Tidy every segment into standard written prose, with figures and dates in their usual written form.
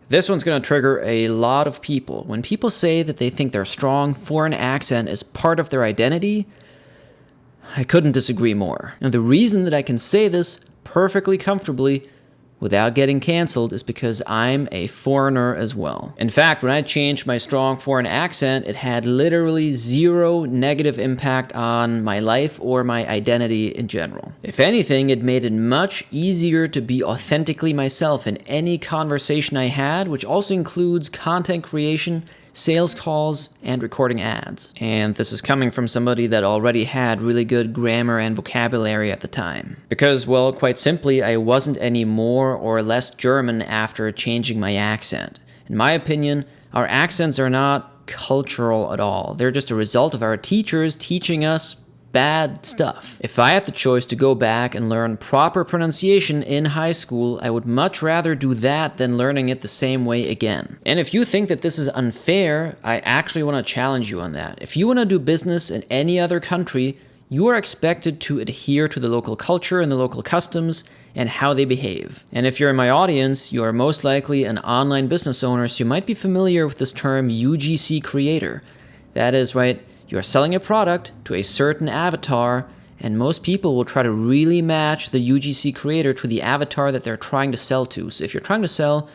This one's going to trigger a lot of people. When people say that they think their strong foreign accent is part of their identity, I couldn't disagree more. And the reason that I can say this perfectly comfortably without getting canceled is because I'm a foreigner as well. In fact, when I changed my strong foreign accent, it had literally zero negative impact on my life or my identity in general. If anything, it made it much easier to be authentically myself in any conversation I had, which also includes content creation, sales calls, and recording ads. And this is coming from somebody that already had really good grammar and vocabulary at the time. Because, well, quite simply, I wasn't any more or less German after changing my accent. In my opinion, our accents are not cultural at all. They're just a result of our teachers teaching us bad stuff. If I had the choice to go back and learn proper pronunciation in high school, I would much rather do that than learning it the same way again. And if you think that this is unfair, I actually want to challenge you on that. If you want to do business in any other country, you are expected to adhere to the local culture and the local customs and how they behave. And if you're in my audience, you are most likely an online business owner, so you might be familiar with this term UGC creator. That is, right, you're selling a product to a certain avatar, and most people will try to really match the UGC creator to the avatar that they're trying to sell to. So if you're trying to sell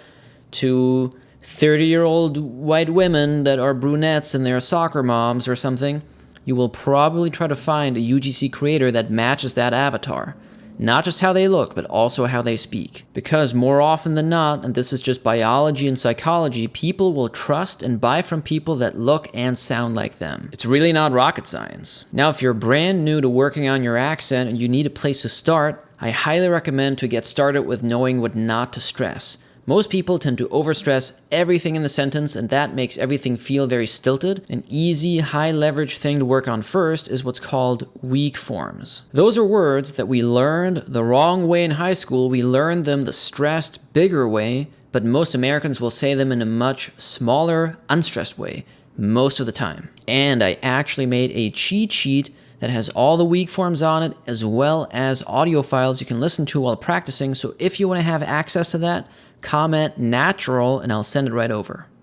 to 30-year-old white women that are brunettes and they're soccer moms or something, you will probably try to find a UGC creator that matches that avatar. Not just how they look, but also how they speak. Because more often than not, and this is just biology and psychology, people will trust and buy from people that look and sound like them. It's really not rocket science. Now, if you're brand new to working on your accent and you need a place to start, I highly recommend to get started with knowing what not to stress. Most people tend to overstress everything in the sentence, and that makes everything feel very stilted. An easy, high-leverage thing to work on first is what's called weak forms. Those are words that we learned the wrong way in high school. We learned them the stressed, bigger way, but most Americans will say them in a much smaller, unstressed way, most of the time. And I actually made a cheat sheet that has all the weak forms on it, as well as audio files you can listen to while practicing. So if you want to have access to that, comment natural and I'll send it right over.